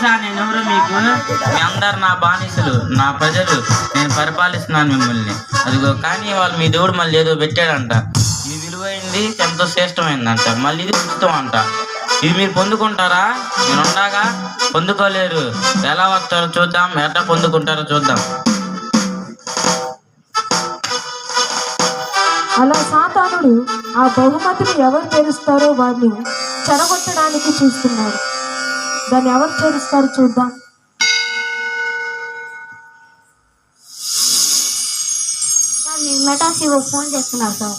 తెలుసా నేను ఎవరు మీకు? మీ అందరు నా బానిసలు, నా ప్రజలు, నేను పరిపాలిస్తున్నాను మిమ్మల్ని. అదిగో కానీ వాళ్ళు మీ దేవుడు మళ్ళీ ఏదో పెట్టాడంట. ఇది విలువైంది, ఎంతో శ్రేష్టమైందంట, మళ్ళీ ఇది ఉచితం అంట. ఇది మీరు పొందుకుంటారా? మీరు ఉండగా పొందుకోలేరు. ఎలా వస్తారో చూద్దాం, ఎట్లా పొందుకుంటారో చూద్దాం. అలా సాతానుడు ఆ బహుమతిని ఎవరు తెరుస్తారో వారిని చెడగొట్టడానికి చూస్తున్నాడు. దాన్ని ఎవరు చేరుస్తారో చూద్దాం. మెటాసివో ఫోన్ చేస్తున్నారు సార్.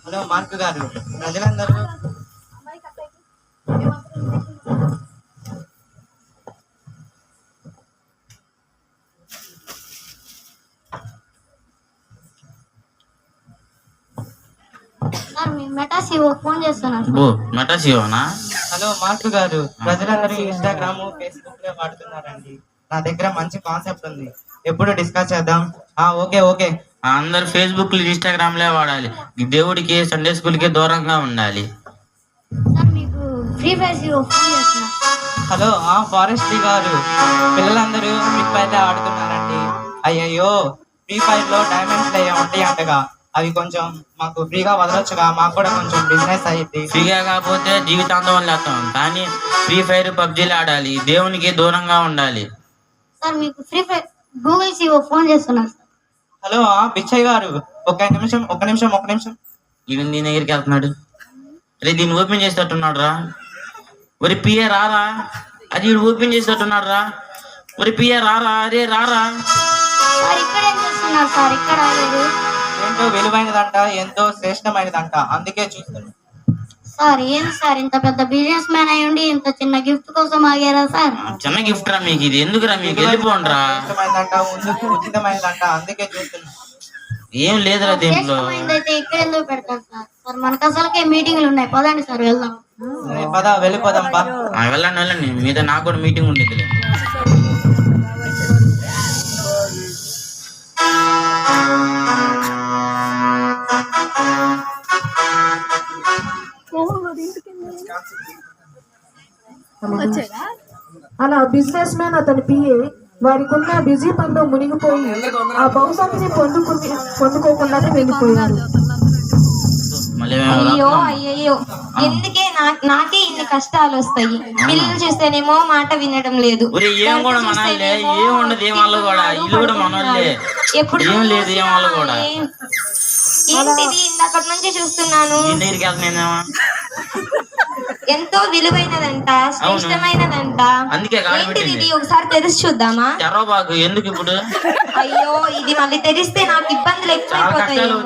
హలో మార్కు గారు, ప్రజలందరూ మెటాసివో ఫోన్ చేస్తున్నారు. మెటాసివోనా? హలో మార్కు గారు, ప్రజలందరూ ఇన్స్టాగ్రామ్, ఫేస్బుక్ వాడుతున్నారండి. నా దగ్గర మంచి కాన్సెప్ట్ ఉంది, ఎప్పుడు డిస్కస్ చేద్దాం. Okay okay. అందరు ఫేస్బుక్ ఇన్స్టాగ్రామ్లే వాడాలి. దేవుడికి సండే స్కూల్కి దూరంగా ఉండాలి. హలో ఫారెస్ట్రీ గారు, పిల్లలందరూ ఫ్రీ ఫైర్ ఆడుతున్నారండి. అయ్యయ్యో, ఫ్రీ ఫైర్ లో డైమండ్స్ ఉంటాయి అంటగా, అవి కొంచెం మాకు ఫ్రీగా వదలొచ్చుగా, మాకు కూడా కొంచెం బిజినెస్ అయ్యింది. ఫ్రీగా కాకపోతే జీవితాంతం వదిలేస్తాం, కానీ ఫ్రీ ఫైర్ పబ్జీలు ఆడాలి, దేవునికి దూరంగా ఉండాలి. సార్ మీకు free fire Google CEO phone చేస్తున్నారు. హలో బిచ్చయ్య గారు, ఒక నిమిషం. ఈయన నీ దగ్గరికి వెళ్తున్నాడు. రే దీన్ని ఓపెన్ చేసేటట్టున్నాడు రా. ఒరి పిఏ రారా, అది వీడు ఓపెన్ చేసేటట్టున్నాడు రా. ఒరి పిఏ రారా, అరే రారా. ఇక్కడ ఏం చేస్తున్నారు సార్? ఇక్కడ ఎంతో విలువైనదంట, ఎంతో శ్రేష్టమైనదంట, అందుకే చూస్తాను. సార్ ఏం సార్, ఇంత పెద్ద బిజినెస్ మ్యాన్ అయి ఉండి ఇంత చిన్న గిఫ్ట్ కోసం ఆగారా సార్? చిన్న గిఫ్ట్ రా మీకు, ఇది ఎందుకురా మీకు? వెళ్ళిపోండి రా. ఉచితమైనదంట, అందుకే చూస్తున్నా. ఏం లేదురా దీంట్లో. అయితే ఇక్కడ ఎందుకు పెడతారు సార్? సార్ మనకు అసలుకే మీటింగ్లు ఉన్నాయి, పదండి సార్ వెళ్దాం. వెళ్ళిపోదాం. వెళ్ళండి, మీద నాకు కూడా మీటింగ్ ఉండేది. అలా బిజినెస్ మ్యాన్ అతని పిఏ వారికి ఉన్న బిజీ పనిలో మునిగిపోయి ఆ బహుమతిని పొందుకోకుండానే వెళ్ళిపోయారు. అయ్యో ఎందుకే నాకే ఇన్ని కష్టాలు వస్తాయి. పిల్లలు చూస్తేనేమో మాట వినడం లేదు. ఏంటిది ఇందాకటి నుంచి చూస్తున్నాను. ఎంతో విలువైనదంట, శ్రేష్టమైనదంట. ఏంటిది ఒకసారి తెరిచి చూద్దామా? ఎందుకు ఇప్పుడు? అయ్యో ఇది మళ్ళీ తెరిస్తే నాకు ఇబ్బందులు ఎక్కువైపోతాయేమో.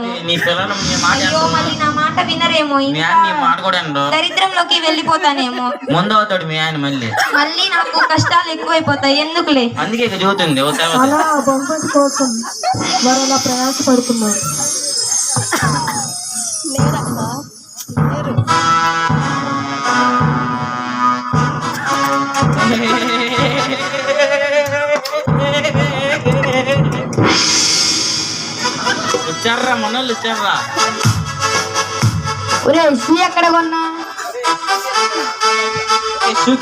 అయ్యో మళ్ళీ నా మాట వినరేమో, దరిద్రంలోకి వెళ్ళిపోతానేమో. మళ్ళీ నాకు కష్టాలు ఎక్కువైపోతాయి, ఎందుకులే. అందుకే చూస్తుంది అలా బహుమతి కోసం వారు అలా ప్రయాసపడుతున్నారు. వచ్చారా మనోళ్ళు వచ్చారా? ఎక్కడ కొన్నా?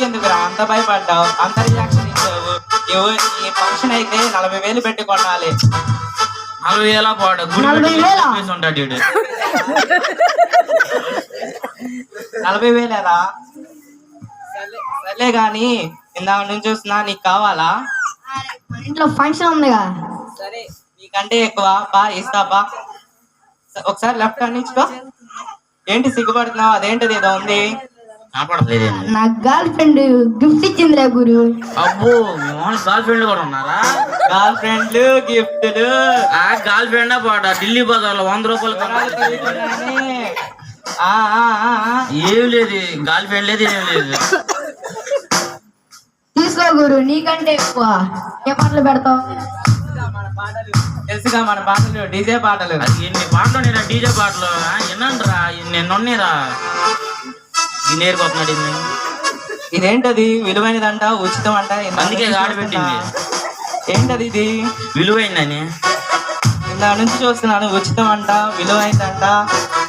ఎందుకురా అంత భయపడ్డావు, అంత రియాక్షన్ ఇచ్చావు? ఈ ఫంక్షన్ అయితే 40,000 పెట్టి కొనాలి. 40,000 పాడు ఉంటాడు. 40,000 సర్లే గాని, ఇందాక నుంచి చూస్తున్నా, నీకు కావాలా? ఇంట్లో ఫంక్షన్ ఉందిగా. సరే నీకంటే ఎక్కువ ఇస్తాపా. ఒకసారి లెఫ్ట్ అందించుకో. ఏంటి సిగ్గుపడుతున్నావు? అదేంటిది ఏదో ఉంది. నా గర్ల్ ఫ్రెండ్ గిఫ్ట్ ఇచ్చిందిరా గురు. అబ్బో గర్ల్ ఫ్రెండ్ కూడా ఉన్నారా? గర్ల్ ఫ్రెండ్లు గిఫ్ట్లు. గర్ల్ ఫ్రెండ్ పాట ఢిల్లీ బజార్లో 100 రూపాయలు ఏం లేదు. గర్ల్ ఫ్రెండ్ లేదు, ఏం లేదు. తీసుకో గురు, నీకంటే ఎక్కువ ఏ పాటలు పెడతావు? తెలుసుగా మన పాటలు, డీజే పాటలు. ఎన్ని పాటలు డీజే పాటలు ఎన్నంటరా? ఎన్నెన్నున్నాయిరా? నేర్కొస్తున్నాడు. ఇదేంటది? విలువైనదంట, ఉచితం అంట, అందుకే గాడి పెట్టింది. ఏంటది ఇది? విలువైందని ఇందా నుంచి చూస్తున్నాను. ఉచితం అంట, విలువైందంట,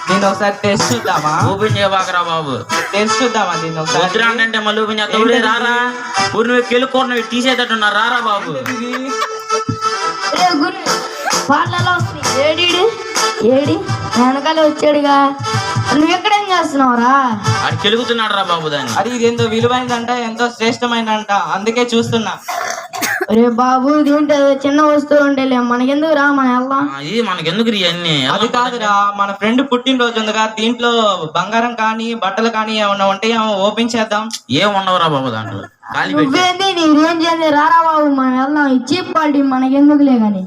దీన్ని ఒకసారి టెస్ట్ చూద్దామా? ఓపెన్ చేయబాకరా బాబు. టెస్ట్ చూద్దామా దీన్ని ఒకసారి? వద్దురా అంటే మళ్ళీ ఓపెన్ చేస్తావులే. రారా ఊరి నువ్వు కెలుకోరు తీసేటట్టున్నారు. రారా బాబు. పాటలలో వస్తుంది. ఏడి వెనకాల వచ్చాడుగా. నువ్వు ఎక్కడేం చేస్తున్నావురా? అది కెలుగుతున్నాడు రా బాబు దాన్ని. అది ఇది ఎంతో విలువైందంట, ఎంతో శ్రేష్టమైందంట, అందుకే చూస్తున్నా. అరే బాబు దీంట్లో చిన్న వస్తువులు ఉండేలే, మనకెందుకు రా, మన వెళ్దాం. ఇది మనకెందుకు ఇవన్నీ? అది కాదురా, మన ఫ్రెండ్ పుట్టినరోజు ఉందిగా, దీంట్లో బంగారం కానీ బట్టలు కానీ ఏమన్నా ఉంటాయేమో, ఓపెన్ చేద్దాం. ఏం ఉండవురా బాబు దాంట్లో. ఖాళీ పెట్టి. నువ్వేంది నీకేం చేయండి, రారా బాబు మనం వెళ్దాం. ఈ చీప్ క్వాలిటీ మనకెందుకులే కానీ.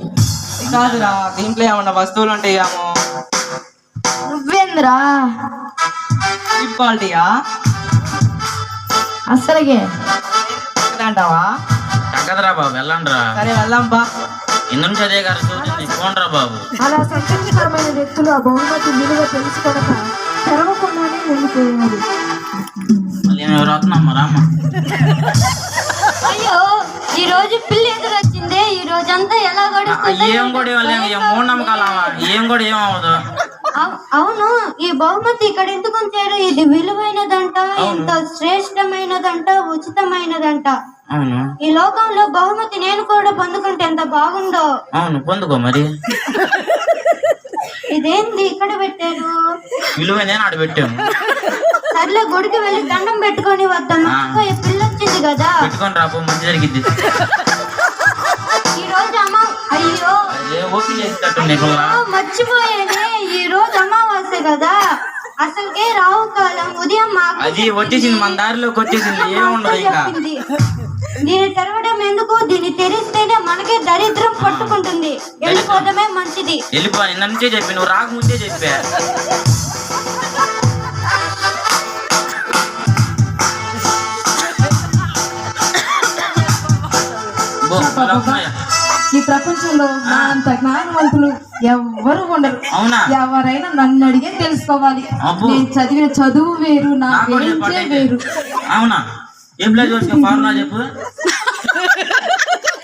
అది కాదురా, దీంట్లో ఏమన్నా వస్తువులు ఉంటాయేమో. నువ్వేందిరా చీప్ క్వాలిటీయా? అసలుగే అంటావా? తగ్గదురా బాబు, వెళ్ళండి రా. సరే వెళ్దాం బా. ఇందు నుంచి అదే గారు చూసింది. ఫోన్ రా బాబు. అలా సంతోషకరమైన వ్యక్తులు ఆ బహుమతి విలువ తెలుసుకోవక తెరవకుండానే వెళ్ళిపోయారు. మళ్ళీ ఎవరు వస్తున్నామ్మా? రామ్మా. అయ్యో ఈ రోజు పిల్లి ఎందుకు వచ్చింది? ఈ రోజంతా ఎలా గడుస్తుంది? ఏం కూడా మూఢనమ్మకాలమ్మా. ఏం కూడా ఏం అవ్వదు. అవును, ఈ బహుమతి ఇక్కడ ఎందుకు ఉంచారు? ఇది విలువైనదంట, ఎంత శ్రేష్టమైనదంట, ఉచితమైనదంట. అవును, ఈ లోకంలో బహుమతి నేను కూడా పొందుకుంటే ఎంత బాగుండో. అవును, పొందుకో మరి. ఇదేంది ఇక్కడ పెట్టారు? విలువైన ఆడ పెట్టాము. సర్లే గుడికి వెళ్ళి దండం పెట్టుకొని వద్దాం. ఈ పిల్ల వచ్చింది కదా, పెట్టుకొని రాబో, మంచి జరిగిద్ది. ఈ రోజు అయ్యో ఓపెన్ చేసేటట్టు మర్చిపోయానే, ఈ రోజు అమావాస్య కదా, అసలుకే రావు కాలం. ఉదయం అది వచ్చేసింది, మన దారిలోకి వచ్చేసింది. ఏముండదు ఇంకా. దీన్ని తెరవడం ఎందుకు? దీన్ని తెరిస్తేనే మనకే దరిద్రం పట్టుకుంటుంది. వెళ్ళిపోవడమే మంచిది. వెళ్ళిపో. నిన్న నుంచే చెప్పి, నువ్వు రాకముందే చెప్పా. ఈ ప్రపంచంలో నా అంత జ్ఞానవంతులు ఎవ్వరు ఉండరు. అవునా? ఎవరైనా నన్ను అడిగే తెలుసుకోవాలి. నేను చదివిన చదువు వేరు, నా వేరే వేరు. అవునా? ఏం ప్లేస్ ఫార్ములా చెప్పు.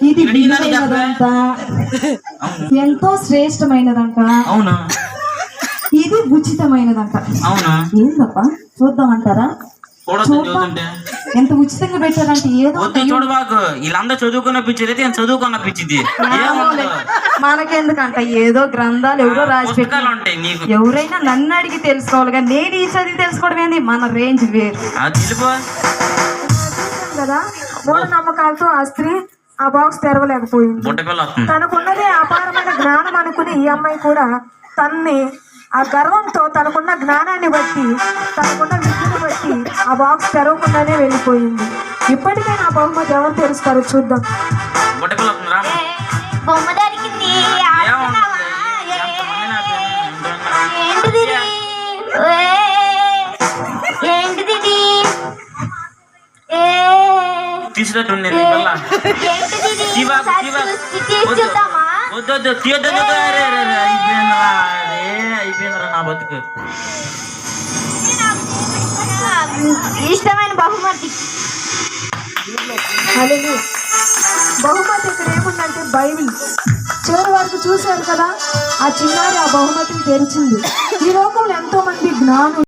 ఇది విలువైనదంట, ఎంతో శ్రేష్టమైనదంట. అవును, ఇది ఉచితమైనదంట. అవును. ఏందప్ప చూద్దామంటారా? చూడుతుంటే ఎంత ఉచితంగా పెట్టారంటే ఏదో వద్దు చూడబాకు. వీళ్ళందరూ చదువుకున్న పిచ్చిది అయితే చదువుకున్న పిచ్చిది. మనకెందుకంట ఏదో గ్రంథాలు ఎవరో రాసి పుస్తకాలు ఉంటాయి నీకు. ఎవరైనా నన్ను అడిగి తెలుసుకోవాలి కానీ నేను ఈ చదివి తెలుసుకోవడం ఏంది? మన రేంజ్ వేరు కదా. మూఢనమ్మకాలతో ఆ స్త్రీ ఆ బాక్స్ తెరవలేకపోయింది. తనకున్నదే అపారమైన జ్ఞానం అనుకుని ఈ అమ్మాయి కూడా తన్ని ఆ గర్వంతో తనకున్న జ్ఞానాన్ని బట్టి, తనకున్న విద్యను బట్టి ఆ బాక్స్ తెరవకుండానే వెళ్ళిపోయింది. ఇప్పటికైనా ఆ బహుమతి ఎవరు తెలుస్తారు చూద్దాం. బొమ్మ దొరికింది. ఏంటిది? తీసినట్టుండే. అయిపోయిందిరా నా బతుకు. ఇష్టమైన బహుమతి. బహుమతి ఇక్కడ ఏముందంటే బైబిల్. చివరి వరకు చూశారు కదా, ఆ చిన్నారి ఆ బహుమతిని తెరిచింది. ఈ లోకంలో ఎంతో మంది జ్ఞానులు